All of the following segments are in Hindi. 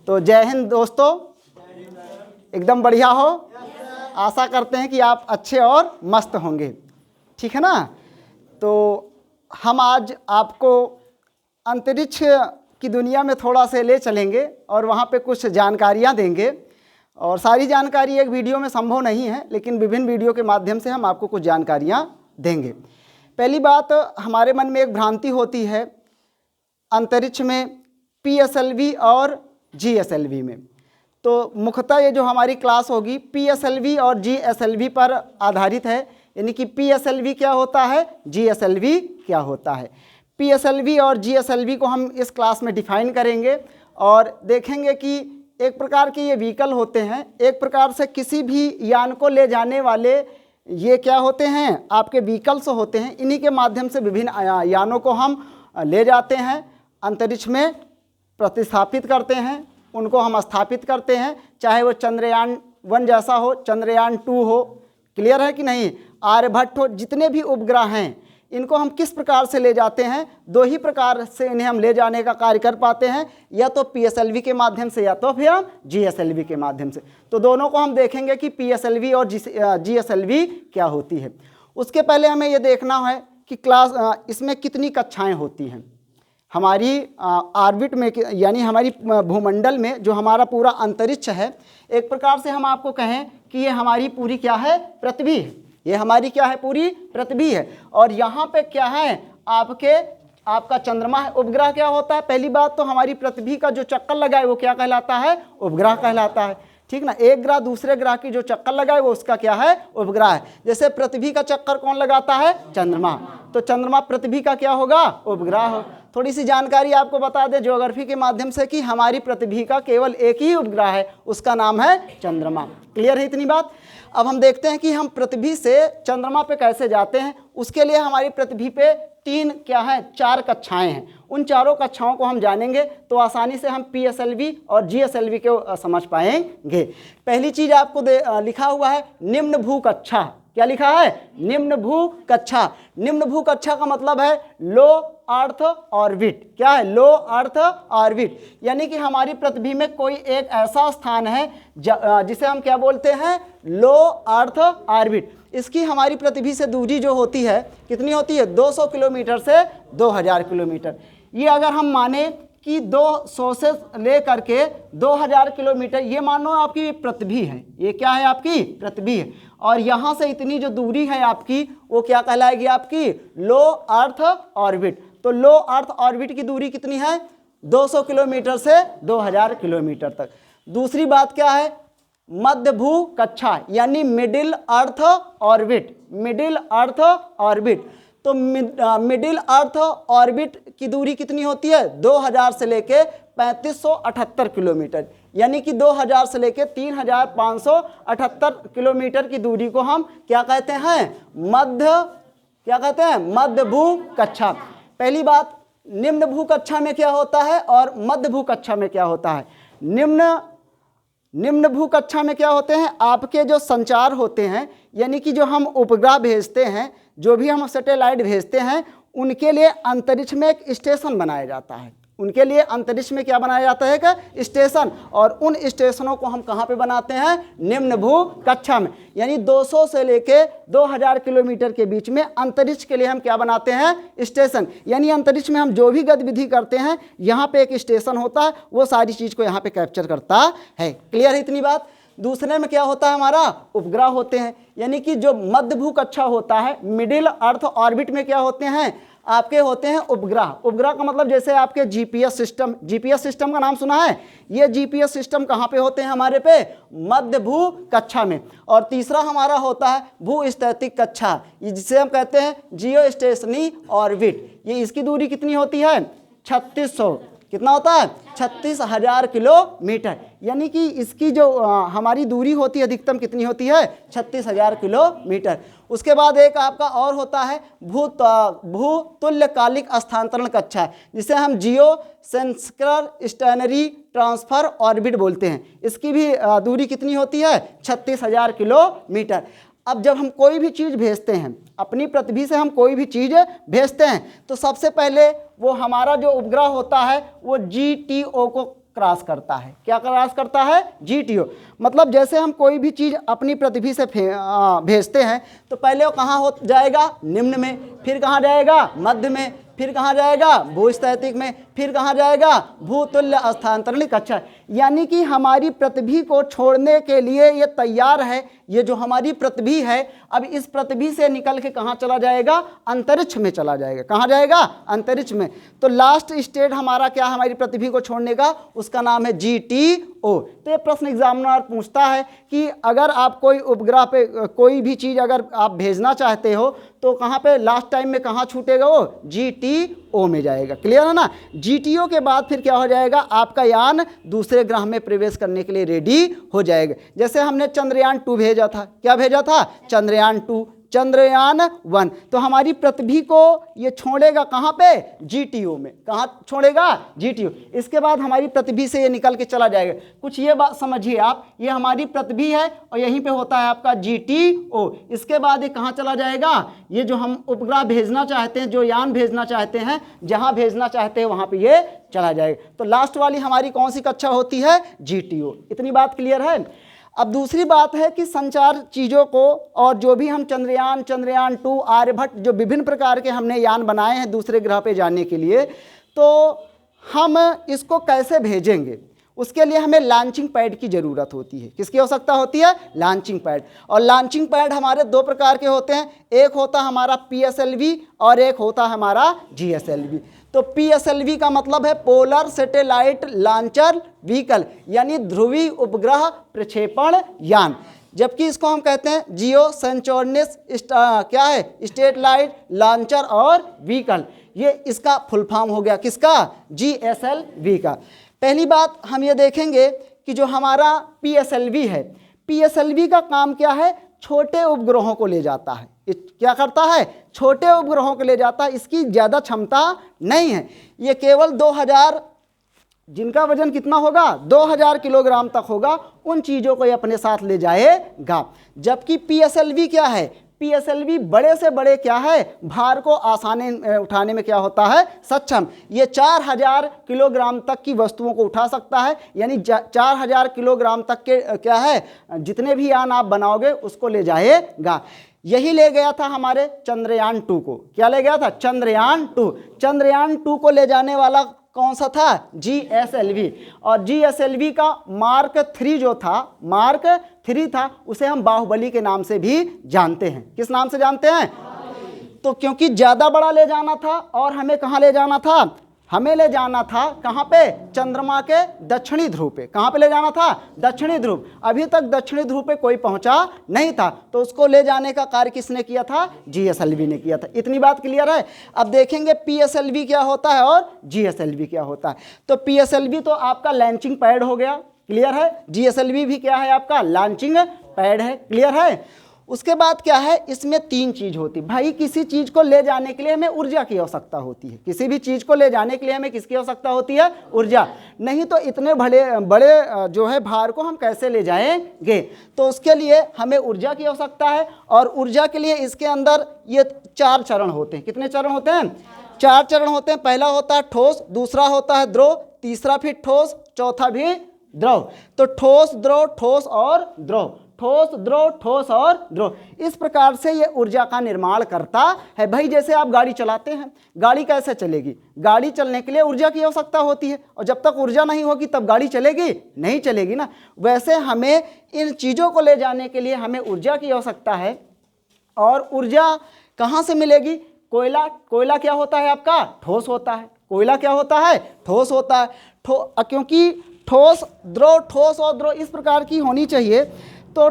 तो जय हिंद दोस्तों, एकदम बढ़िया हो। आशा करते हैं कि आप अच्छे और मस्त होंगे, ठीक है ना। तो हम आज आपको अंतरिक्ष की दुनिया में थोड़ा से ले चलेंगे और वहाँ पे कुछ जानकारियाँ देंगे। और सारी जानकारी एक वीडियो में संभव नहीं है, लेकिन विभिन्न वीडियो के माध्यम से हम आपको कुछ जानकारियाँ देंगे। पहली बात, हमारे मन में एक भ्रांति होती है अंतरिक्ष में PSLV और GSLV में। तो मुख्यतः ये जो हमारी क्लास होगी PSLV और GSLV पर आधारित है, यानी कि PSLV क्या होता है, GSLV क्या होता है। PSLV और GSLV को हम इस क्लास में डिफाइन करेंगे और देखेंगे कि एक प्रकार के ये व्हीकल होते हैं, एक प्रकार से किसी भी यान को ले जाने वाले ये क्या होते हैं, आपके व्हीकल्स होते हैं। इन्हीं के माध्यम से विभिन्न यानों को हम ले जाते हैं, अंतरिक्ष में प्रतिस्थापित करते हैं, उनको हम स्थापित करते हैं, चाहे वो चंद्रयान 1 जैसा हो, चंद्रयान 2 हो। क्लियर है कि नहीं। आर्यभट्ट हो, जितने भी उपग्रह हैं इनको हम किस प्रकार से ले जाते हैं, दो ही प्रकार से इन्हें हम ले जाने का कार्य कर पाते हैं, या तो PSLV के माध्यम से या तो फिर हम GSLV के माध्यम से। तो दोनों को हम देखेंगे कि PSLV और GSLV क्या होती है। उसके पहले हमें ये देखना है कि क्लास इसमें कितनी कक्षाएं होती हैं। हमारी ऑर्बिट में, यानी हमारी भूमंडल में जो हमारा पूरा अंतरिक्ष है, एक प्रकार से हम आपको कहें कि ये हमारी पूरी क्या है, पृथ्वी है। ये हमारी क्या है, पूरी पृथ्वी है। और यहाँ पे क्या है, आपका चंद्रमा है। उपग्रह क्या होता है, पहली बात तो हमारी पृथ्वी का जो चक्कर लगाए वो क्या कहलाता है, उपग्रह कहलाता है, ठीक ना। एक ग्रह दूसरे ग्रह की जो चक्कर लगाए वो उसका क्या है, उपग्रह है। जैसे पृथ्वी का चक्कर कौन लगाता है, चंद्रमा, तो चंद्रमा पृथ्वी का क्या होगा, उपग्रह हो। थोड़ी सी जानकारी आपको बता दें ज्योग्राफी के माध्यम से कि हमारी पृथ्वी का केवल एक ही उपग्रह है, उसका नाम है चंद्रमा। क्लियर है इतनी बात। अब हम देखते हैं कि हम पृथ्वी से चंद्रमा पे कैसे जाते हैं। उसके लिए हमारी पृथ्वी पे 4 कक्षाएं हैं। उन चारों कक्षाओं को हम जानेंगे तो आसानी से हम PSLV और GSLV को समझ पाएंगे। पहली चीज आपको लिखा हुआ है निम्न भू कक्षा। क्या लिखा है, निम्न भू कक्षा। निम्न भू कक्षा का मतलब है लो अर्थ ऑर्बिट। क्या है, लो अर्थ ऑर्बिट, यानी कि हमारी पृथ्वी में कोई एक ऐसा स्थान है जिसे हम क्या बोलते हैं, लो अर्थ ऑर्बिट। इसकी हमारी पृथ्वी से दूरी जो होती है कितनी होती है, 200 किलोमीटर से 2000 किलोमीटर। ये अगर हम माने कि 200 से ले करके 2000 किलोमीटर, ये मानो आपकी पृथ्वी है, ये क्या है, आपकी पृथ्वी है। और यहाँ से इतनी जो दूरी है आपकी, वो क्या कहलाएगी, आपकी लो अर्थ ऑर्बिट। तो लो अर्थ ऑर्बिट की दूरी कितनी है, 200 किलोमीटर से 2000 किलोमीटर तक। दूसरी बात क्या है, मध्य भू कक्षा, यानी middle earth orbit. Middle earth orbit, तो मिडिल अर्थ ऑर्बिट की दूरी कितनी होती है, 2000 से लेके 3578 किलोमीटर, यानी कि 2000 से लेके 3578 किलोमीटर की दूरी को हम क्या कहते हैं, मध्य भू कक्षा। पहली बात, निम्न भू कक्षा में क्या होता है और मध्य भू कक्षा में क्या होता है। निम्न भू कक्षा में क्या होते हैं, आपके जो संचार होते हैं, यानी कि जो हम उपग्रह भेजते हैं, जो भी हम सैटेलाइट भेजते हैं, उनके लिए अंतरिक्ष में एक स्टेशन बनाया जाता है। उनके लिए अंतरिक्ष में क्या बनाया जाता है, का स्टेशन। और उन स्टेशनों को हम कहाँ पे बनाते हैं, निम्न भू कक्षा में, यानी 200 से लेके 2000 किलोमीटर के बीच में अंतरिक्ष के लिए हम क्या बनाते हैं, स्टेशन। यानी अंतरिक्ष में हम जो भी गतिविधि करते हैं, यहाँ पे एक स्टेशन होता है, वो सारी चीज़ को यहाँ पे कैप्चर करता है। क्लियर है इतनी बात। दूसरे में क्या होता है, हमारा उपग्रह होते हैं, यानी कि जो मध्य भू कक्षा होता है, मिडिल अर्थ ऑर्बिट में क्या होते हैं, आपके होते हैं उपग्रह। उपग्रह का मतलब जैसे आपके GPS सिस्टम का नाम सुना है। ये GPS सिस्टम कहाँ पे होते हैं, हमारे पे मध्य भू कक्षा में। और तीसरा हमारा होता है भूस्थैतिक कक्षा, जिसे हम कहते हैं जियो स्टेशनरी ऑर्बिट। ये इसकी दूरी कितनी होती है, 3600। कितना होता है, 36,000 किलोमीटर, यानी कि इसकी जो हमारी दूरी होती है अधिकतम कितनी होती है, 36,000 किलोमीटर। उसके बाद एक आपका और होता है भूतुल्यकालिक स्थानांतरण कक्षा, जिसे हम जियो स्टेशनरी ट्रांसफर ऑर्बिट बोलते हैं। इसकी भी दूरी कितनी होती है, 36,000 किलोमीटर। अब जब हम कोई भी चीज़ भेजते हैं, अपनी पृथ्वी से हम कोई भी चीज़ भेजते हैं, तो सबसे पहले वो हमारा जो उपग्रह होता है वो GTO को क्रॉस करता है। क्या क्रॉस करता है? GTO। मतलब जैसे हम कोई भी चीज़ अपनी पृथ्वी से भेजते हैं तो पहले वो कहाँ हो जाएगा? निम्न में, फिर कहाँ जाएगा? मध्य में, फिर कहाँ जाएगा? भूस्थैतिक में, फिर कहाँ जाएगा? भूतुल्य स्थानांतरणिक कक्षा। यानी कि हमारी पृथ्वी को छोड़ने के लिए ये तैयार है। ये जो हमारी पृथ्वी है अब इस पृथ्वी से निकल के कहाँ चला जाएगा? अंतरिक्ष में चला जाएगा। कहाँ जाएगा? अंतरिक्ष में। तो लास्ट स्टेट हमारा क्या, हमारी पृथ्वी को छोड़ने का, उसका नाम है GTO। तो ये प्रश्न एग्जामिनर पूछता है कि अगर आप कोई उपग्रह पे कोई भी चीज़ अगर आप भेजना चाहते हो तो कहाँ पे लास्ट टाइम में कहाँ छूटेगा? वो GTO में जाएगा। क्लियर है ना? GTO के बाद फिर क्या हो जाएगा? आपका यान दूसरे ग्रह में प्रवेश करने के लिए रेडी हो जाएगा। जैसे हमने चंद्रयान 2 भेजा था। क्या भेजा था? चंद्रयान 2, चंद्रयान 1। तो हमारी पृथ्वी को ये छोड़ेगा कहाँ पे? GTO में। कहाँ छोड़ेगा? GTO। इसके बाद हमारी पृथ्वी से ये निकल के चला जाएगा। कुछ ये बात समझिए आप, ये हमारी पृथ्वी है और यहीं पे होता है आपका GTO। इसके बाद ये कहाँ चला जाएगा? ये जो हम उपग्रह भेजना चाहते हैं, जो यान भेजना चाहते हैं, जहाँ भेजना चाहते हैं वहाँ पर ये चला जाएगा। तो लास्ट वाली हमारी कौन सी कक्षा होती है? GTO। इतनी बात क्लियर है? अब दूसरी बात है कि संचार चीज़ों को, और जो भी हम चंद्रयान, चंद्रयान 2, आर्यभट्ट, जो विभिन्न प्रकार के हमने यान बनाए हैं दूसरे ग्रह पे जाने के लिए, तो हम इसको कैसे भेजेंगे? उसके लिए हमें लॉन्चिंग पैड की ज़रूरत होती है। किसकी आवश्यकता होती है? Launching pad. और लॉन्चिंग पैड हमारे 2 प्रकार के होते हैं। एक होता है हमारा PSLV और एक होता है हमारा GSLV। तो PSLV का मतलब है पोलर सैटेलाइट लॉन्चर व्हीकल, यानी ध्रुवीय उपग्रह प्रक्षेपण यान। जबकि इसको हम कहते हैं जियो सेंचोर्निस क्या है? स्टेटलाइट लॉन्चर और व्हीकल। ये इसका फुल फॉर्म हो गया किसका? GSLV का। पहली बात हम ये देखेंगे कि जो हमारा PSLV है, PSLV का काम क्या है? छोटे उपग्रहों को ले जाता है। क्या करता है? छोटे उपग्रहों को ले जाता है। इसकी ज़्यादा क्षमता नहीं है। ये केवल 2000, जिनका वजन कितना होगा? 2000 किलोग्राम तक होगा, उन चीज़ों को ये अपने साथ ले जाएगा। जबकि PSLV क्या है? PSLV बड़े से बड़े क्या है? भार को आसानी उठाने में क्या होता है? सक्षम। ये 4000 किलोग्राम तक की वस्तुओं को उठा सकता है। यानी 4000 किलोग्राम तक के क्या है, जितने भी यान आप बनाओगे उसको ले जाएगा। यही ले गया था हमारे चंद्रयान 2 को। क्या ले गया था? चंद्रयान 2। चंद्रयान 2 को ले जाने वाला कौन सा था? GSLV। और GSLV का मार्क 3 जो था, मार्क 3 था, उसे हम बाहुबली के नाम से भी जानते हैं। किस नाम से जानते हैं? तो क्योंकि ज़्यादा बड़ा ले जाना था और हमें कहाँ ले जाना था? हमें ले जाना था कहाँ पे? चंद्रमा के दक्षिणी ध्रुव पे। कहाँ पे ले जाना था? दक्षिणी ध्रुव। अभी तक दक्षिणी ध्रुव पे कोई पहुँचा नहीं था, तो उसको ले जाने का कार्य किसने किया था? GSLV ने किया था। इतनी बात क्लियर है? अब देखेंगे PSLV क्या होता है और GSLV क्या होता है। तो PSLV तो आपका लॉन्चिंग पैड हो गया। क्लियर है? GSLV भी क्या है? आपका लॉन्चिंग पैड है। क्लियर है? उसके बाद क्या है? इसमें 3 चीज़ होती है भाई। किसी चीज़ को ले जाने के लिए हमें ऊर्जा की आवश्यकता होती है। किसी भी चीज़ को ले जाने के लिए हमें किसकी आवश्यकता होती है? ऊर्जा। नहीं तो इतने बड़े जो है भार को हम कैसे ले जाएंगे? तो उसके लिए हमें ऊर्जा की आवश्यकता है। और ऊर्जा के लिए इसके अंदर ये 4 चरण होते हैं। कितने चरण होते हैं? 4 चरण होते हैं। पहला होता है ठोस, दूसरा होता है द्रव, तीसरा फिर ठोस, चौथा भी द्रव। तो ठोस, द्रव, ठोस और द्रव, ठोस, द्रव, ठोस और द्रव, इस प्रकार से ये ऊर्जा का निर्माण करता है। भाई जैसे आप गाड़ी चलाते हैं, गाड़ी कैसे चलेगी? गाड़ी चलने के लिए ऊर्जा की आवश्यकता होती है, और जब तक ऊर्जा नहीं होगी तब गाड़ी चलेगी? नहीं चलेगी ना। वैसे हमें इन चीज़ों को ले जाने के लिए हमें ऊर्जा की आवश्यकता है। और ऊर्जा कहाँ से मिलेगी? कोयला। कोयला क्या होता है आपका? ठोस होता है। कोयला क्या होता है? ठोस होता है। क्योंकि ठोस, द्रव, ठोस और द्रव इस प्रकार की होनी चाहिए। तो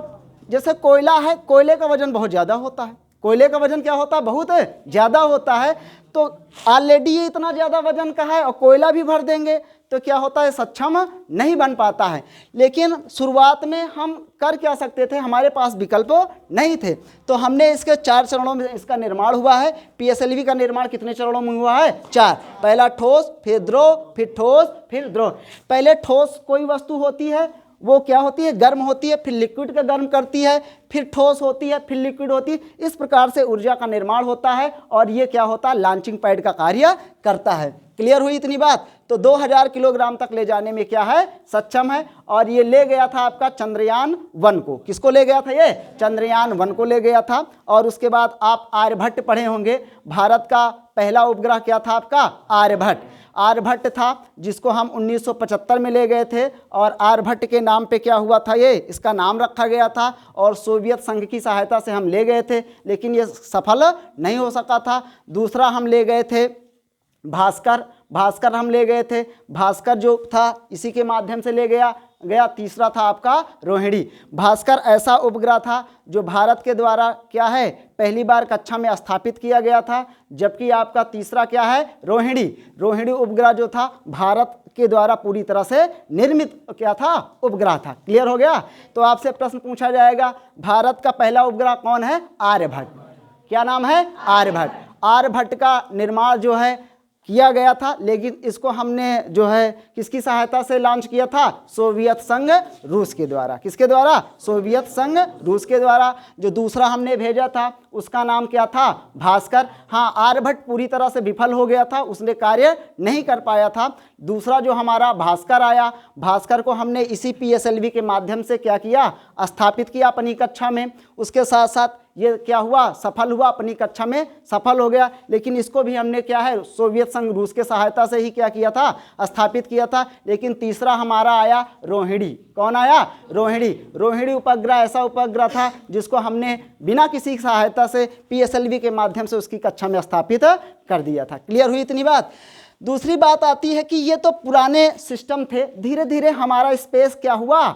जैसे कोयला है, कोयले का वजन बहुत ज़्यादा होता है। कोयले का वजन क्या होता है? बहुत ज़्यादा होता है। तो ऑलरेडी ये इतना ज़्यादा वजन का है और कोयला भी भर देंगे तो क्या होता है? सक्षम नहीं बन पाता है। लेकिन शुरुआत में हम कर क्या सकते थे? हमारे पास विकल्प नहीं थे, तो हमने इसके 4 चरणों में इसका निर्माण हुआ है। PSLV का निर्माण कितने चरणों में हुआ है? 4। पहला ठोस, फिर द्रव, फिर ठोस, फिर द्रव। पहले ठोस कोई वस्तु होती है, वो क्या होती है? गर्म होती है, फिर लिक्विड का गर्म करती है, फिर ठोस होती है, फिर लिक्विड होती है। इस प्रकार से ऊर्जा का निर्माण होता है और ये क्या होता है? लॉन्चिंग पैड का कार्य करता है। क्लियर हुई इतनी बात। तो 2000 किलोग्राम तक ले जाने में क्या है, सक्षम है। और ये ले गया था आपका चंद्रयान 1 को। किसको ले गया था, ये चंद्रयान 1 को ले गया था। और उसके बाद आप आर्यभट्ट पढ़े होंगे। भारत का पहला उपग्रह क्या था आपका, आर्यभट्ट। आर्यभट्ट था जिसको हम 1975 में ले गए थे। और आर्यभट्ट के नाम पे क्या हुआ था, ये इसका नाम रखा गया था। और सोवियत संघ की सहायता से हम ले गए थे, लेकिन ये सफल नहीं हो सका था। दूसरा हम ले गए थे भास्कर। भास्कर हम ले गए थे। भास्कर जो था इसी के माध्यम से ले गया। तीसरा था आपका रोहिणी। भास्कर ऐसा उपग्रह था जो भारत के द्वारा क्या है, पहली बार कक्षा में स्थापित किया गया था। जबकि आपका तीसरा क्या है, रोहिणी। रोहिणी उपग्रह जो था भारत के द्वारा पूरी तरह से निर्मित क्या था, उपग्रह था। क्लियर हो गया। तो आपसे प्रश्न पूछा जाएगा, भारत का पहला उपग्रह कौन है, आर्यभट्ट। क्या नाम है, आर्यभट्ट। आर्यभट्ट का निर्माण जो है किया गया था, लेकिन इसको हमने जो है किसकी सहायता से लॉन्च किया था, सोवियत संघ रूस के द्वारा। किसके द्वारा, सोवियत संघ रूस के द्वारा। जो दूसरा हमने भेजा था उसका नाम क्या था, भास्कर। हाँ, आर्यभट्ट पूरी तरह से विफल हो गया था, उसने कार्य नहीं कर पाया था। दूसरा जो हमारा भास्कर आया, भास्कर को हमने इसी PSLV के माध्यम से क्या किया, स्थापित किया अपनी कक्षा में। उसके साथ साथ ये क्या हुआ, सफल हुआ, अपनी कक्षा में सफल हो गया। लेकिन इसको भी हमने क्या है, सोवियत संघ रूस के सहायता से ही क्या किया था, स्थापित किया था। लेकिन तीसरा हमारा आया रोहिणी। कौन आया, रोहिणी। रोहिणी उपग्रह ऐसा उपग्रह था जिसको हमने बिना किसी सहायता से PSLV के माध्यम से उसकी कक्षा में स्थापित कर दिया था। क्लियर हुई इतनी बात। दूसरी बात आती है कि ये तो पुराने सिस्टम थे, धीरे धीरे हमारा स्पेस क्या हुआ,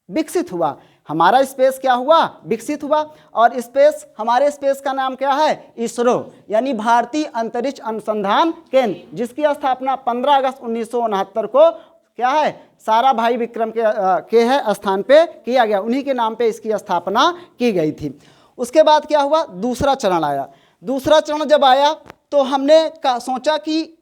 विकसित हुआ। हमारा स्पेस क्या हुआ, विकसित हुआ। और स्पेस, हमारे स्पेस का नाम क्या है, इसरो, यानी भारतीय अंतरिक्ष अनुसंधान केंद्र, जिसकी स्थापना 15 अगस्त 1969 को क्या है, साराभाई विक्रम के है स्थान पे किया गया। उन्हीं के नाम पे इसकी स्थापना की गई थी। उसके बाद क्या हुआ, दूसरा चरण आया। दूसरा चरण जब आया तो हमने सोचा कि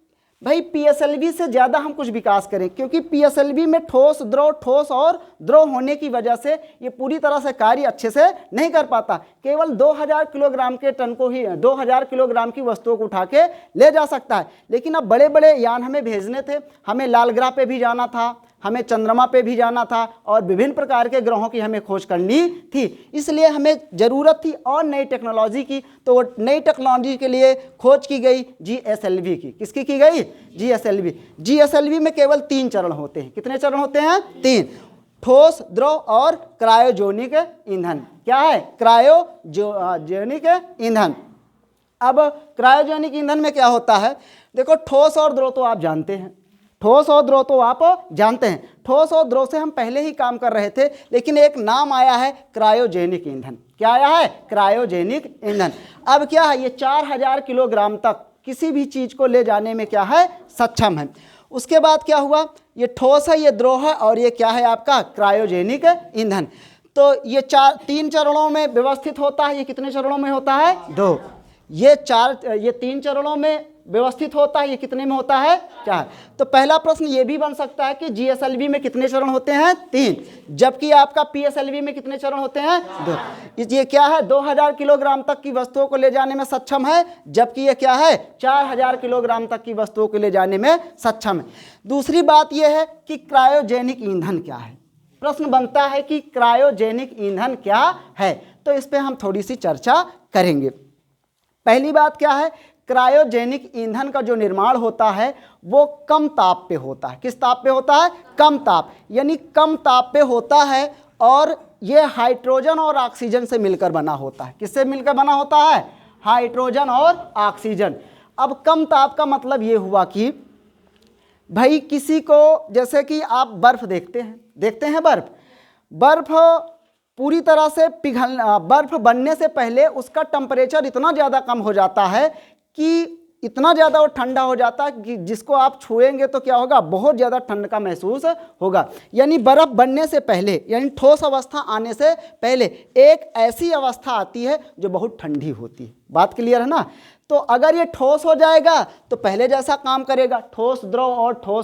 भाई PSLV से ज़्यादा हम कुछ विकास करें, क्योंकि PSLV में ठोस और द्रव होने की वजह से ये पूरी तरह से कार्य अच्छे से नहीं कर पाता। केवल 2000 किलोग्राम के टन को ही 2000 किलोग्राम की वस्तुओं को उठा के ले जा सकता है। लेकिन अब बड़े बड़े यान हमें भेजने थे, हमें लाल ग्रह पे भी जाना था, हमें चंद्रमा पे भी जाना था, और विभिन्न प्रकार के ग्रहों की हमें खोज करनी थी। इसलिए हमें ज़रूरत थी और नई टेक्नोलॉजी की। तो नई टेक्नोलॉजी के लिए खोज की गई GSLV की। किसकी की गई, GSLV। GSLV में केवल 3 चरण होते हैं। कितने चरण होते हैं, 3। ठोस, द्रव और क्रायोजेनिक ईंधन। क्या है, क्रायोजेनिक ईंधन। अब क्रायोजेनिक ईंधन में क्या होता है, देखो ठोस और द्रव तो आप जानते हैं, ठोस और द्रव तो आप जानते हैं। ठोस और द्रव से हम पहले ही काम कर रहे थे, लेकिन एक नाम आया है क्रायोजेनिक ईंधन। क्या आया है, क्रायोजेनिक ईंधन। अब क्या है, ये 4000 किलोग्राम तक किसी भी चीज़ को ले जाने में क्या है, सक्षम है। उसके बाद क्या हुआ, ये ठोस है, ये द्रव है, और ये क्या है आपका क्रायोजेनिक ईंधन। तो ये 3 चरणों में व्यवस्थित होता है। ये कितने चरणों में होता है, 2। ये 3 चरणों में व्यवस्थित होता है। ये कितने में होता है, 4। तो पहला प्रश्न ये भी बन सकता है कि GSLV में कितने चरण होते हैं, 3, जबकि आपका PSLV में कितने चरण होते हैं, 2। ये क्या है, 2000 किलोग्राम तक की वस्तुओं को ले जाने में सक्षम है, जबकि ये क्या है, 4000 किलोग्राम तक की वस्तुओं को ले जाने में सक्षम है। दूसरी बात यह है कि क्रायोजेनिक ईंधन क्या है। प्रश्न बनता है कि क्रायोजेनिक ईंधन क्या है, तो इस पर हम थोड़ी सी चर्चा करेंगे। पहली बात क्या है, क्रायोजेनिक ईंधन का जो निर्माण होता है वो कम ताप पे होता है। किस ताप पे होता है, कम ताप, यानी कम ताप पे होता है। और ये हाइड्रोजन और ऑक्सीजन से मिलकर बना होता है। किससे मिलकर बना होता है, हाइड्रोजन और ऑक्सीजन। अब कम ताप का मतलब ये हुआ कि भाई किसी को, जैसे कि आप बर्फ देखते हैं बर्फ पूरी तरह से बर्फ बनने से पहले उसका टेम्परेचर इतना ज़्यादा कम हो जाता है कि इतना ज़्यादा वो ठंडा हो जाता है कि जिसको आप छुएंगे तो क्या होगा, बहुत ज़्यादा ठंड का महसूस होगा। यानी बर्फ़ बनने से पहले, यानी ठोस अवस्था आने से पहले एक ऐसी अवस्था आती है जो बहुत ठंडी होती है। बात क्लियर है ना। तो अगर ये ठोस हो जाएगा तो पहले जैसा काम करेगा, ठोस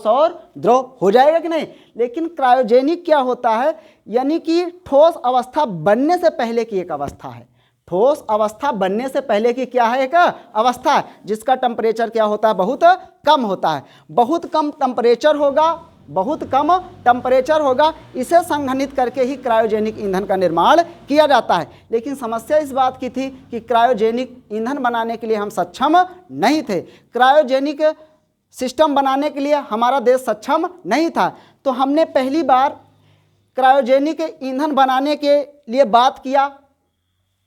और द्रव हो जाएगा कि नहीं। लेकिन क्रायोजेनिक क्या होता है, यानी कि ठोस अवस्था बनने से पहले की एक अवस्था है। ठोस अवस्था बनने से पहले की क्या है, एक अवस्था है जिसका टेम्परेचर क्या होता है, बहुत कम होता है। बहुत कम टेम्परेचर होगा, इसे संघनित करके ही क्रायोजेनिक ईंधन का निर्माण किया जाता है। लेकिन समस्या इस बात की थी कि क्रायोजेनिक ईंधन बनाने के लिए हम सक्षम नहीं थे, क्रायोजेनिक सिस्टम बनाने के लिए हमारा देश सक्षम नहीं था। तो हमने पहली बार क्रायोजेनिक ईंधन बनाने के लिए बात किया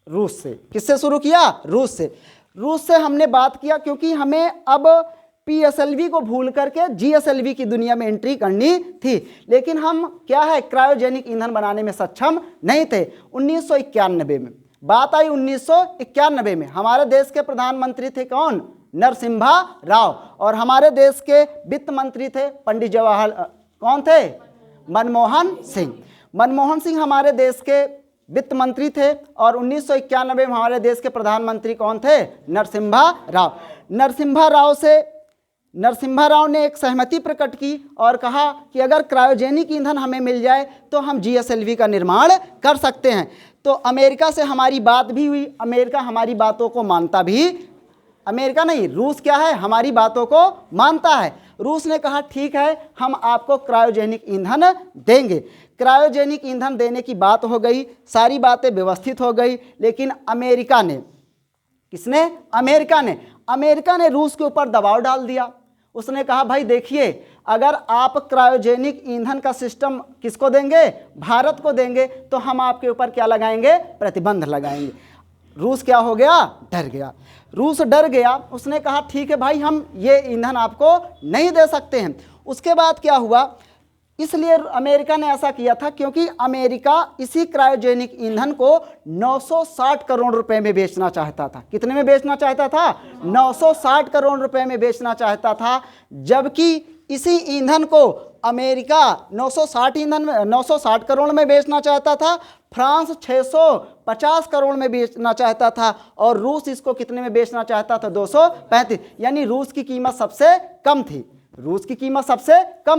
रूस से। किससे शुरू किया? रूस से हमने बात किया, क्योंकि हमें अब PSLV को भूल करके GSLV की दुनिया में एंट्री करनी थी। लेकिन हम क्या है, क्रायोजेनिक ईंधन बनाने में सक्षम नहीं थे। 1991 में बात आई, 1991 में हमारे देश के प्रधानमंत्री थे कौन? नरसिम्हा राव। और हमारे देश के वित्त मंत्री थे पंडित जवाहरलाल, कौन थे? मनमोहन सिंह। मनमोहन सिंह हमारे देश के वित्त मंत्री थे। और 1991 में हमारे देश के प्रधानमंत्री कौन थे? नरसिम्हा राव। नरसिम्हा राव ने एक सहमति प्रकट की और कहा कि अगर क्रायोजेनिक ईंधन हमें मिल जाए तो हम GSLV का निर्माण कर सकते हैं। तो अमेरिका से हमारी बात भी हुई, अमेरिका हमारी बातों को मानता भी, अमेरिका नहीं, रूस क्या है, हमारी बातों को मानता है। रूस ने कहा ठीक है, हम आपको क्रायोजेनिक ईंधन देंगे। क्रायोजेनिक ईंधन देने की बात हो गई, सारी बातें व्यवस्थित हो गई। लेकिन अमेरिका ने, किसने? अमेरिका ने रूस के ऊपर दबाव डाल दिया। उसने कहा भाई देखिए, अगर आप क्रायोजेनिक ईंधन का सिस्टम किसको देंगे? भारत को देंगे, तो हम आपके ऊपर क्या लगाएंगे? प्रतिबंध लगाएंगे। रूस क्या हो गया? डर गया। रूस डर गया, उसने कहा ठीक है भाई, हम ये ईंधन आपको नहीं दे सकते हैं। उसके बाद क्या हुआ, इसलिए अमेरिका ने ऐसा किया था क्योंकि अमेरिका इसी क्रायोजेनिक ईंधन को 960 करोड़ रुपए में बेचना चाहता था। कितने में बेचना चाहता था? 960 करोड़ रुपए में बेचना चाहता था। जबकि इसी ईंधन को अमेरिका 960 करोड़ में बेचना चाहता था, फ्रांस 650 करोड़ में बेचना चाहता था, और रूस इसको कितने में बेचना चाहता था? 235। यानी रूस की कीमत सबसे कम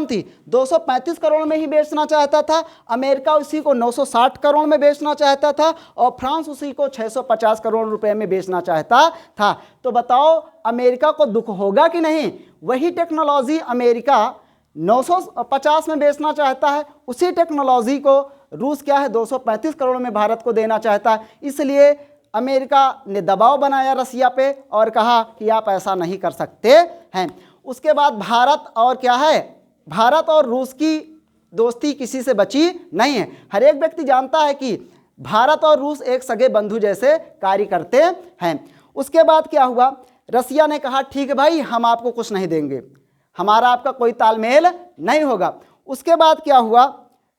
थी, 235 करोड़ में ही बेचना चाहता था। अमेरिका उसी को 960 करोड़ में बेचना चाहता था, और फ्रांस उसी को 650 करोड़ रुपए में बेचना चाहता था। तो बताओ अमेरिका को दुख होगा कि नहीं? वही टेक्नोलॉजी अमेरिका 950 में बेचना चाहता है, उसी टेक्नोलॉजी को रूस क्या है 235 करोड़ में भारत को देना चाहता है। इसलिए अमेरिका ने दबाव बनाया रसिया पे और कहा कि आप ऐसा नहीं कर सकते हैं। उसके बाद भारत और रूस की दोस्ती किसी से बची नहीं है। हर एक व्यक्ति जानता है कि भारत और रूस एक सगे बंधु जैसे कार्य करते हैं। उसके बाद क्या हुआ, रसिया ने कहा ठीक है भाई, हम आपको कुछ नहीं देंगे, हमारा आपका कोई तालमेल नहीं होगा। उसके बाद क्या हुआ,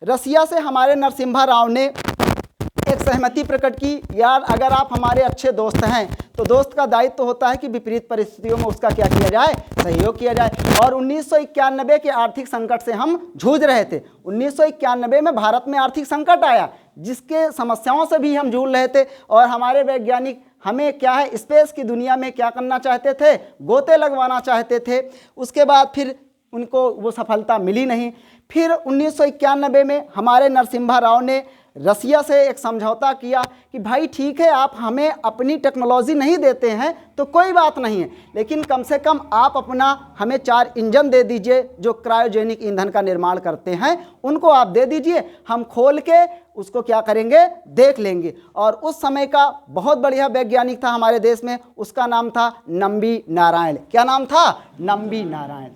रसिया से हमारे नरसिम्हा राव ने एक सहमति प्रकट की, यार अगर आप हमारे अच्छे दोस्त हैं तो दोस्त का दायित्व होता है कि विपरीत परिस्थितियों में उसका क्या किया जाए, सहयोग किया जाए। और 1991 के आर्थिक संकट से हम जूझ रहे थे। 1991 में भारत में आर्थिक संकट आया, जिसके समस्याओं से भी हम जूझ रहे थे। और हमारे वैज्ञानिक हमें क्या है, स्पेस की दुनिया में क्या करना चाहते थे, गोते लगवाना चाहते थे। उसके बाद फिर उनको वो सफलता मिली नहीं। फिर 1991 में हमारे नरसिम्हा राव ने रसिया से एक समझौता किया कि भाई ठीक है, आप हमें अपनी टेक्नोलॉजी नहीं देते हैं तो कोई बात नहीं है, लेकिन कम से कम आप अपना हमें 4 इंजन दे दीजिए जो क्रायोजेनिक ईंधन का निर्माण करते हैं, उनको आप दे दीजिए, हम खोल के उसको क्या करेंगे, देख लेंगे। और उस समय का बहुत बढ़िया वैज्ञानिक था हमारे देश में, उसका नाम था नंबी नारायण। क्या नाम था? नंबी नारायण।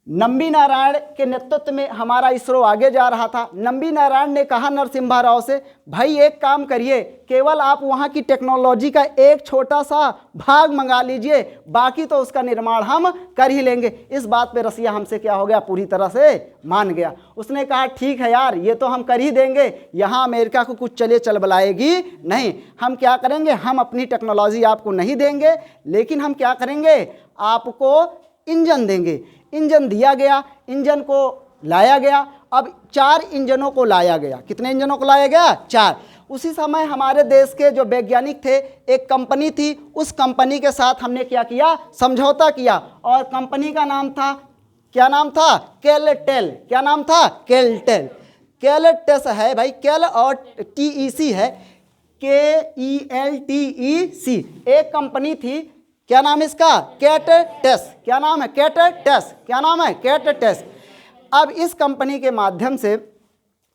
नंबी नारायण के नेतृत्व में हमारा इसरो आगे जा रहा था। नंबी नारायण ने कहा नरसिम्हा राव से, भाई एक काम करिए, केवल आप वहाँ की टेक्नोलॉजी का एक छोटा सा भाग मंगा लीजिए, बाकी तो उसका निर्माण हम कर ही लेंगे। इस बात पे रसिया हमसे क्या हो गया, पूरी तरह से मान गया। उसने कहा ठीक है यार, ये तो हम कर ही देंगे, यहाँ अमेरिका को कुछ चल बलाएगी नहीं। हम क्या करेंगे, हम अपनी टेक्नोलॉजी आपको नहीं देंगे, लेकिन हम क्या करेंगे, आपको इंजन देंगे। इंजन दिया गया, इंजन को लाया गया। अब 4 इंजनों को लाया गया। कितने इंजनों को लाया गया? 4। उसी समय हमारे देश के जो वैज्ञानिक थे, एक कंपनी थी, उस कंपनी के साथ हमने क्या किया, समझौता किया। और कंपनी का नाम था, क्या नाम था? केलटेल। क्या नाम था? केलटेल। केलटेस है भाई, केल और TEC है, KELTEC। एक कंपनी थी, क्या नाम है इसका? कैटटेस। क्या नाम है? कैटटेस। क्या नाम है? कैटटेस। अब इस कंपनी के माध्यम से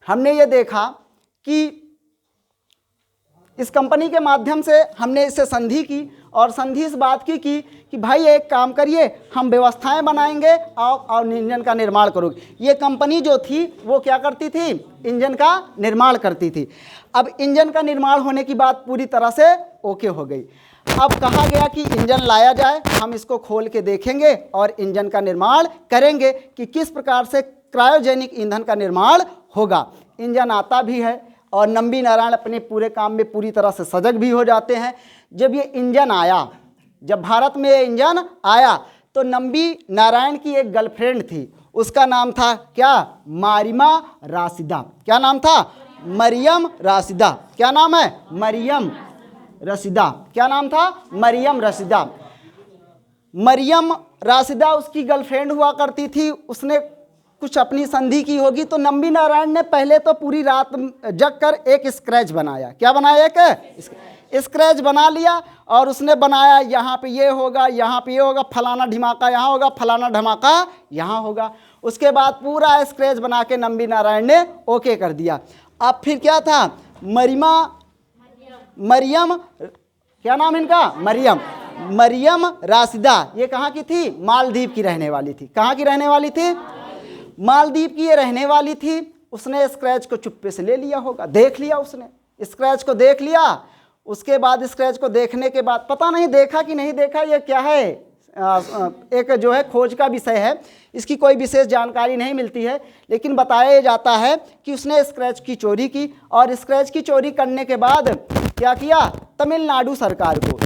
हमने ये देखा कि इस कंपनी के माध्यम से हमने इससे संधि की, और संधि इस बात की कि भाई एक काम करिए, हम व्यवस्थाएं बनाएंगे और इंजन का निर्माण करोगे। ये कंपनी जो थी वो क्या करती थी? इंजन का निर्माण करती थी। अब इंजन का निर्माण होने की बात पूरी तरह से ओके हो गई। अब कहा गया कि इंजन लाया जाए, हम इसको खोल के देखेंगे और इंजन का निर्माण करेंगे कि किस प्रकार से क्रायोजेनिक ईंधन का निर्माण होगा। इंजन आता भी है और नंबी नारायण अपने पूरे काम में पूरी तरह से सजग भी हो जाते हैं। जब ये इंजन आया, जब भारत में ये इंजन आया, तो नंबी नारायण की एक गर्लफ्रेंड थी, उसका नाम था क्या? मारिमा राशिदा। क्या नाम था? मरियम राशिदा। क्या नाम है? मरियम रशीदा। क्या नाम था? मरियम रशीदा। मरियम राशिदा उसकी गर्लफ्रेंड हुआ करती थी। उसने कुछ अपनी संधि की होगी, तो नंबी नारायण ने पहले तो पूरी रात जग कर एक स्क्रैच बनाया। क्या बनाया? एक स्क्रैच बना लिया, और उसने बनाया यहाँ पे ये होगा, यहाँ पे ये होगा, फलाना ढिमाका यहाँ होगा, फलाना ढमाका यहाँ होगा। उसके बाद पूरा स्क्रैच बना के नंबी नारायण ने ओके कर दिया। अब फिर क्या था? मरियम, क्या नाम इनका? मरियम राशिदा। ये कहाँ की थी? मालदीव की रहने वाली थी। कहाँ की रहने वाली थी? मालदीव की ये रहने वाली थी। उसने स्क्रैच को चुप्पे से ले लिया होगा, देख लिया, उसने स्क्रैच को देख लिया। उसके बाद स्क्रैच को देखने के बाद पता नहीं देखा कि नहीं देखा, ये क्या है, एक जो है खोज का विषय है, इसकी कोई विशेष जानकारी नहीं मिलती है, लेकिन बताया जाता है कि उसने स्क्रैच की चोरी की, और स्क्रैच की चोरी करने के बाद क्या किया? तमिलनाडु सरकार को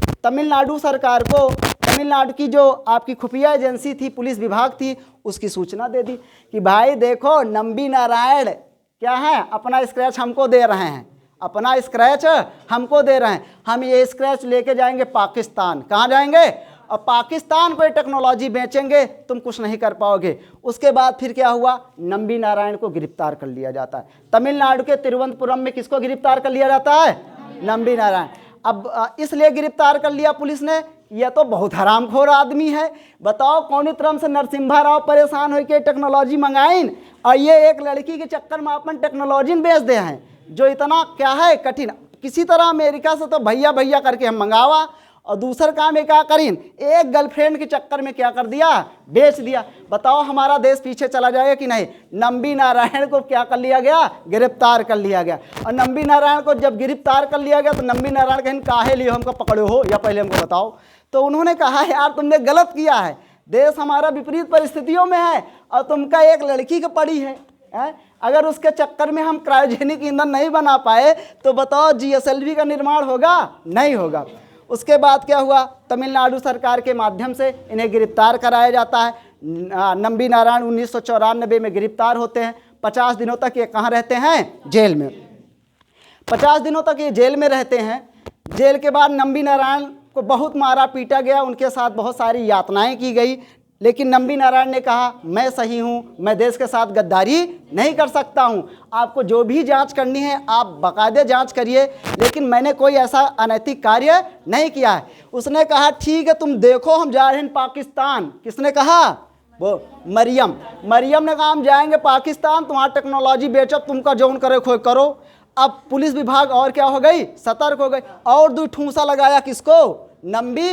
तमिलनाडु की जो आपकी खुफिया एजेंसी थी, पुलिस विभाग थी, उसकी सूचना दे दी कि भाई देखो नंबी नारायण क्या है, अपना स्क्रैच हमको दे रहे हैं, अपना स्क्रैच हमको दे रहे हैं, हम ये स्क्रैच लेके जाएंगे पाकिस्तान। कहाँ जाएंगे? और पाकिस्तान को टेक्नोलॉजी बेचेंगे, तुम कुछ नहीं कर पाओगे। उसके बाद फिर क्या हुआ? नंबी नारायण को गिरफ्तार कर लिया जाता है। तमिलनाडु के तिरुवनंतपुरम में किसको गिरफ्तार कर लिया जाता है? नंबी नारायण। अब इसलिए गिरफ्तार कर लिया पुलिस ने, यह तो बहुत हरामखोर आदमी है। बताओ कौन तरह से नरसिम्हा राव परेशान होकर टेक्नोलॉजी मंगाइन, और ये एक लड़की के चक्कर में अपन टेक्नोलॉजी बेच दे हैं, जो इतना क्या है कठिन। किसी तरह अमेरिका से तो भैया भैया करके हम मंगावा, और दूसरा काम क्या करीन, एक गर्लफ्रेंड के चक्कर में क्या कर दिया? बेच दिया। बताओ हमारा देश पीछे चला जाएगा कि नहीं? नंबी नारायण को क्या कर लिया गया? गिरफ्तार कर लिया गया। और नंबी नारायण को जब गिरफ्तार कर लिया गया, तो नंबी नारायण कहें काहे लिए हमको पकड़े हो, या पहले हमको बताओ। तो उन्होंने कहा यार तुमने गलत किया है, देश हमारा विपरीत परिस्थितियों में है, और तुमका एक लड़की की पड़ी है। अगर उसके चक्कर में हम क्रायोजेनिक ईंधन नहीं बना पाए, तो बताओ GSLV का निर्माण होगा? नहीं होगा। उसके बाद क्या हुआ? तमिलनाडु सरकार के माध्यम से इन्हें गिरफ्तार कराया जाता है। नंबी नारायण 1994 में गिरफ्तार होते हैं। 50 दिनों तक ये कहाँ रहते हैं? जेल में। 50 दिनों तक ये जेल में रहते हैं। जेल के बाद नंबी नारायण को बहुत मारा पीटा गया, उनके साथ बहुत सारी यातनाएं की गई, लेकिन नंबी नारायण ने कहा मैं सही हूँ, मैं देश के साथ गद्दारी नहीं कर सकता हूँ, आपको जो भी जांच करनी है आप बाकायदे जांच करिए, लेकिन मैंने कोई ऐसा अनैतिक कार्य नहीं किया है। उसने कहा ठीक है तुम देखो हम जा रहे हैं पाकिस्तान। किसने कहा? वो मरियम ने कहा हम जाएंगे पाकिस्तान, तुम्हारा टेक्नोलॉजी बेचो, तुमका जौन करे खोए करो। अब पुलिस विभाग और क्या हो गई? सतर्क हो गई, और दो ठूंसा लगाया किसको? नंबी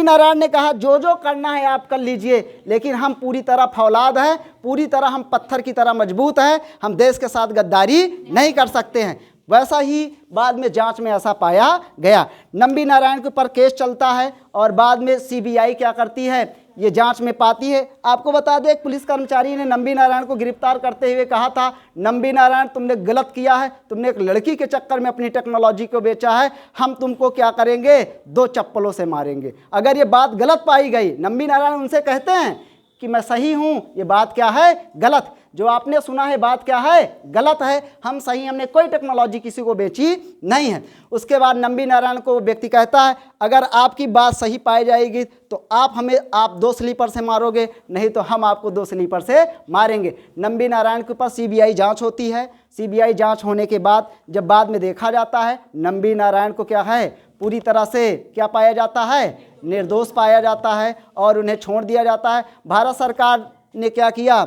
नारायण ने कहा जो जो करना है आप कर लीजिए, लेकिन हम पूरी तरह फौलाद हैं, पूरी तरह हम पत्थर की तरह मजबूत हैं, हम देश के साथ गद्दारी नहीं कर सकते हैं। वैसा ही बाद में जांच में ऐसा पाया गया। नंबी नारायण के ऊपर केस चलता है, और बाद में CBI क्या करती है? ये जांच में पाती है। आपको बता दें एक पुलिस कर्मचारी ने नंबी नारायण को गिरफ्तार करते हुए कहा था, नंबी नारायण तुमने गलत किया है, तुमने एक लड़की के चक्कर में अपनी टेक्नोलॉजी को बेचा है, हम तुमको क्या करेंगे? 2 चप्पलों से मारेंगे। अगर ये बात गलत पाई गई, नंबी नारायण उनसे कहते हैं कि मैं सही हूँ, ये बात क्या है? गलत। जो आपने सुना है बात क्या है? गलत है। हम सही, हमने कोई टेक्नोलॉजी किसी को बेची नहीं है। उसके बाद नंबी नारायण को व्यक्ति कहता है अगर आपकी बात सही पाई जाएगी तो आप 2 स्लीपर से मारोगे, नहीं तो हम आपको 2 स्लीपर से मारेंगे। नंबी नारायण के ऊपर सीबीआई जांच होती है। सीबीआई जांच होने के बाद जब बाद में देखा जाता है नंबी नारायण को क्या है, पूरी तरह से क्या पाया जाता है? निर्दोष पाया जाता है और उन्हें छोड़ दिया जाता है। भारत सरकार ने क्या किया,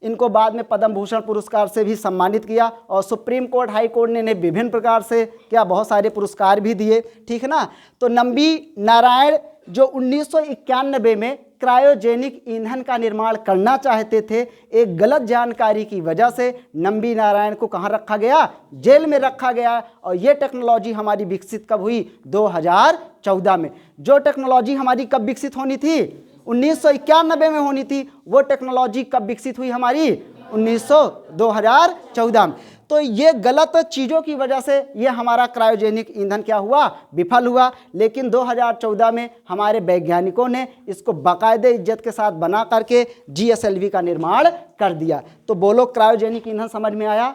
इनको बाद में पद्म भूषण पुरस्कार से भी सम्मानित किया और सुप्रीम कोर्ट, हाई कोर्ट ने इन्हें विभिन्न प्रकार से क्या बहुत सारे पुरस्कार भी दिए, ठीक है ना। तो नंबी नारायण जो 1991 में क्रायोजेनिक ईंधन का निर्माण करना चाहते थे, एक गलत जानकारी की वजह से नंबी नारायण को कहाँ रखा गया? जेल में रखा गया। और ये टेक्नोलॉजी हमारी विकसित कब हुई? 2014 में। जो टेक्नोलॉजी हमारी कब विकसित होनी थी? 1991 में होनी थी। वो टेक्नोलॉजी कब विकसित हुई हमारी? 2014 में। तो ये गलत चीज़ों की वजह से ये हमारा क्रायोजेनिक ईंधन क्या हुआ? विफल हुआ। लेकिन 2014 में हमारे वैज्ञानिकों ने इसको बाकायदे इज्जत के साथ बना करके GSLV का निर्माण कर दिया। तो बोलो, क्रायोजेनिक ईंधन समझ में आया?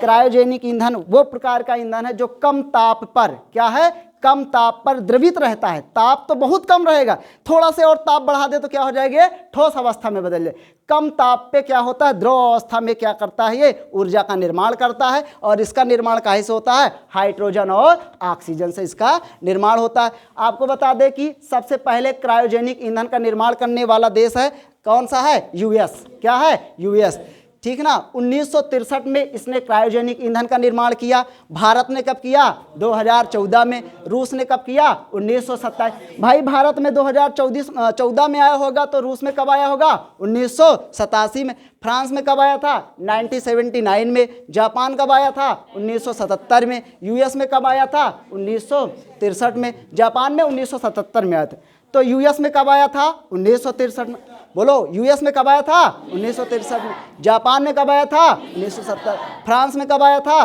क्रायोजेनिक ईंधन वो प्रकार का ईंधन है जो कम ताप पर क्या है? कम ताप पर द्रवित रहता है। ताप तो बहुत कम रहेगा, थोड़ा से और ताप बढ़ा दे तो क्या हो जाएगा? ठोस अवस्था में बदल जाए। कम ताप पे क्या होता है? द्रव अवस्था में क्या करता है? ये ऊर्जा का निर्माण करता है। और इसका निर्माण काहे से होता है? हाइड्रोजन और ऑक्सीजन से इसका निर्माण होता है। आपको बता दें कि सबसे पहले क्रायोजेनिक ईंधन का निर्माण करने वाला देश है कौन सा है? US। क्या है? US, ठीक ना। 1963 में इसने क्रायोजेनिक ईंधन का निर्माण किया। भारत ने कब किया? 2014 में। रूस ने कब किया? 1927। भाई भारत में 2014 में आया होगा तो रूस में कब आया होगा? 1987 में। फ्रांस में कब आया था? 1979 में। जापान कब आया था? 1977 में। US में कब आया था? 1963 में। जापान में 1977 में आया था। तो US में कब आया था? 1963 में। बोलो, US में कब आया था? 1963 में। जापान में कब आया था? 1970। फ्रांस में कब आया था?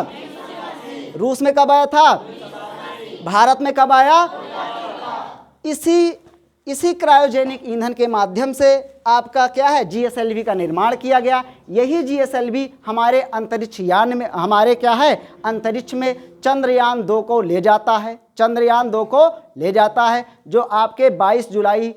रूस में कब आया था? भारत में कब आया? इसी क्रायोजेनिक ईंधन के माध्यम से आपका क्या है? GSLV का निर्माण किया गया। यही GSLV हमारे अंतरिक्ष यान में, हमारे क्या है? अंतरिक्ष में चंद्रयान 2 को ले जाता है। चंद्रयान 2 को ले जाता है जो आपके 22 जुलाई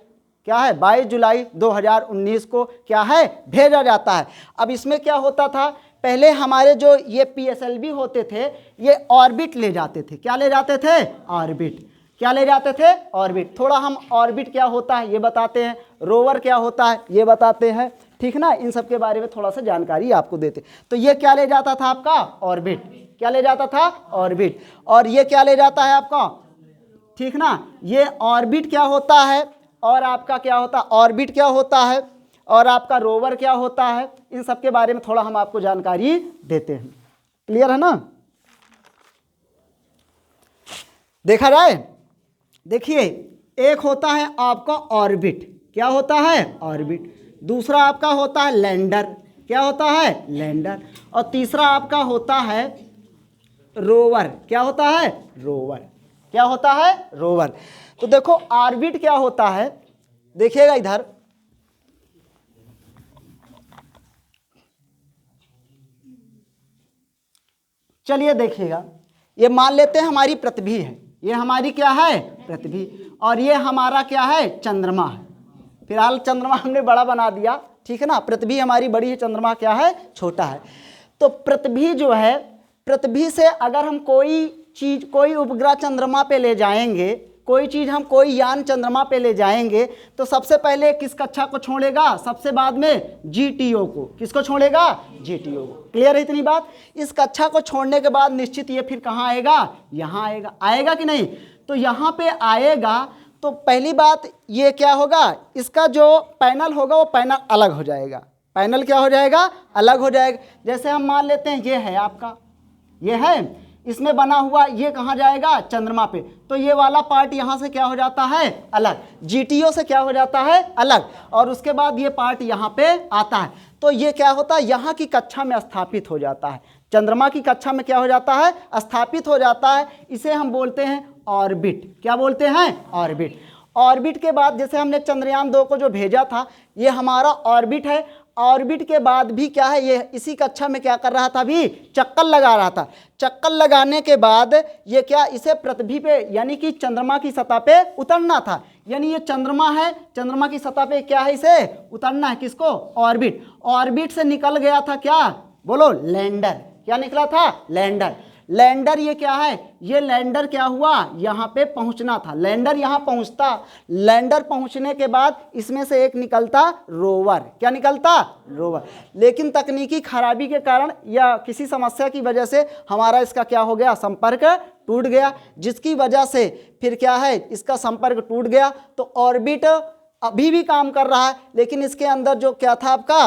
क्या है? 22 जुलाई 2019 को क्या है? भेजा जाता है। अब इसमें क्या होता था? पहले हमारे जो ये PSLV होते थे ये ऑर्बिट ले जाते थे। क्या ले जाते थे? ऑर्बिट। क्या ले जाते थे? ऑर्बिट। थोड़ा हम ऑर्बिट क्या होता है ये बताते हैं, रोवर क्या होता है ये बताते हैं, ठीक ना। इन सब के बारे में थोड़ा सा जानकारी आपको देते। तो ये क्या ले जाता था आपका? ऑर्बिट। क्या ले जाता था? ऑर्बिट। और ये क्या ले जाता है आपका? ठीक ना। ये ऑर्बिट क्या होता है और आपका क्या होता है? ऑर्बिट क्या होता है और आपका रोवर क्या होता है, इन सब के बारे में थोड़ा हम आपको जानकारी देते हैं। क्लियर है ना? देखा जाए, देखिए, एक होता है आपका ऑर्बिट। क्या होता है? ऑर्बिट। दूसरा आपका होता है लैंडर। क्या होता है? लैंडर। और तीसरा आपका होता है रोवर। क्या होता है? रोवर। क्या होता है? रोवर। तो देखो ऑर्बिट क्या होता है, देखिएगा इधर, चलिए देखिएगा। ये मान लेते हैं हमारी पृथ्वी है, ये हमारी क्या है? पृथ्वी। और ये हमारा क्या है? चंद्रमा है। फिलहाल चंद्रमा हमने बड़ा बना दिया, ठीक है ना। पृथ्वी हमारी बड़ी है, चंद्रमा क्या है? छोटा है। तो पृथ्वी जो है, पृथ्वी से अगर हम कोई चीज, कोई उपग्रह चंद्रमा पे ले जाएंगे, कोई चीज हम, कोई यान चंद्रमा पे ले जाएंगे तो सबसे पहले किस कक्षा को छोड़ेगा? सबसे बाद में GTO को। किसको छोड़ेगा? GTO को। क्लियर है इतनी बात? इस कक्षा को छोड़ने के बाद निश्चित ये फिर कहाँ आएगा? यहाँ आएगा। आएगा कि नहीं? तो यहाँ पे आएगा तो पहली बात ये क्या होगा? इसका जो पैनल होगा वो पैनल अलग हो जाएगा। पैनल क्या हो जाएगा? अलग हो जाएगा। जैसे हम मान लेते हैं ये है आपका, ये है, इसमें बना हुआ, ये कहाँ जाएगा? चंद्रमा पे। तो ये वाला पार्ट यहाँ से क्या हो जाता है? अलग। GTO से क्या हो जाता है? अलग। और उसके बाद ये पार्ट यहाँ पे आता है। तो ये क्या होता है? यहाँ की कक्षा में स्थापित हो जाता है। चंद्रमा की कक्षा में क्या हो जाता है? स्थापित हो जाता है। इसे हम बोलते हैं ऑर्बिट। क्या बोलते हैं? ऑर्बिट। ऑर्बिट के बाद जैसे हमने चंद्रयान 2 को जो भेजा था, ये हमारा ऑर्बिट है। ऑर्बिट के बाद भी क्या है, ये इसी कक्षा में क्या कर रहा था, अभी चक्कर लगा रहा था। चक्कर लगाने के बाद ये क्या, इसे पृथ्वी पे यानी कि चंद्रमा की सतह पे उतरना था। यानी ये चंद्रमा है, चंद्रमा की सतह पे क्या है, इसे उतरना है। किसको? ऑर्बिट। ऑर्बिट से निकल गया था क्या, बोलो, लैंडर। क्या निकला था? लैंडर। लैंडर ये क्या है, ये लैंडर क्या हुआ, यहाँ पे पहुँचना था। लैंडर यहाँ पहुँचता, लैंडर पहुँचने के बाद इसमें से एक निकलता रोवर। क्या निकलता? रोवर। लेकिन तकनीकी खराबी के कारण या किसी समस्या की वजह से हमारा इसका क्या हो गया, संपर्क टूट गया, जिसकी वजह से फिर क्या है, इसका संपर्क टूट गया। तो ऑर्बिट अभी भी काम कर रहा है, लेकिन इसके अंदर जो क्या था आपका,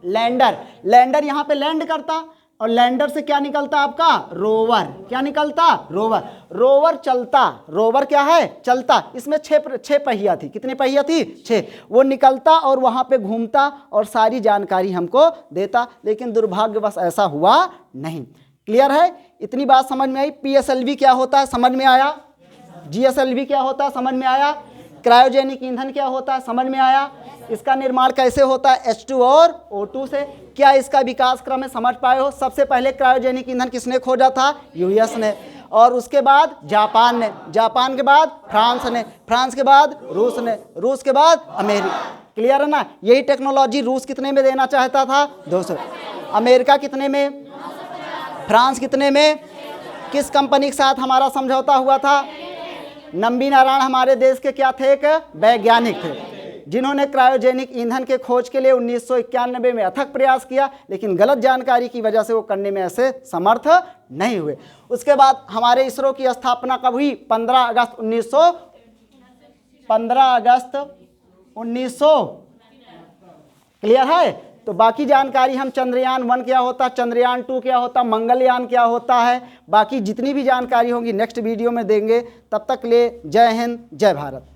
लैंडर। लैंडर यहाँ पे लैंड करता और लैंडर से क्या निकलता आपका, रोवर। क्या निकलता? रोवर। रोवर चलता, रोवर क्या है, चलता। इसमें छह पहिया थी। कितनी पहिया थी? 6। वो निकलता और वहाँ पे घूमता और सारी जानकारी हमको देता, लेकिन दुर्भाग्यवश ऐसा हुआ नहीं। क्लियर है? इतनी बात समझ में आई। PSLV क्या होता है, समझ में आया? GSLV क्या होता है, समझ में आया? क्रायोजेनिक ईंधन क्या होता है, समझ में आया? इसका निर्माण कैसे होता है, H2 और O2 से। क्या इसका विकास क्रम है, समझ पाए हो? सबसे पहले क्रायोजेनिक ईंधन किसने खोजा था? US ने, और उसके बाद जापान ने, जापान के बाद फ्रांस ने, फ्रांस के बाद रूस ने, रूस के बाद अमेरिका। क्लियर है ना? यही टेक्नोलॉजी रूस कितने में देना चाहता था? 200। अमेरिका कितने में? फ्रांस कितने में? किस कंपनी के साथ हमारा समझौता हुआ था? नंबी नारायण हमारे देश के क्या थे, एक वैज्ञानिक थे, जिन्होंने क्रायोजेनिक ईंधन के खोज के लिए 1991 में अथक प्रयास किया, लेकिन गलत जानकारी की वजह से वो करने में ऐसे समर्थ नहीं हुए। उसके बाद हमारे इसरो की स्थापना कब हुई? 15 अगस्त 1900। क्लियर है? तो बाकी जानकारी हम चंद्रयान 1 क्या होता, चंद्रयान 2 क्या होता, मंगलयान क्या होता है, बाकी जितनी भी जानकारी होगी नेक्स्ट वीडियो में देंगे। तब तक ले जय हिंद, जय भारत।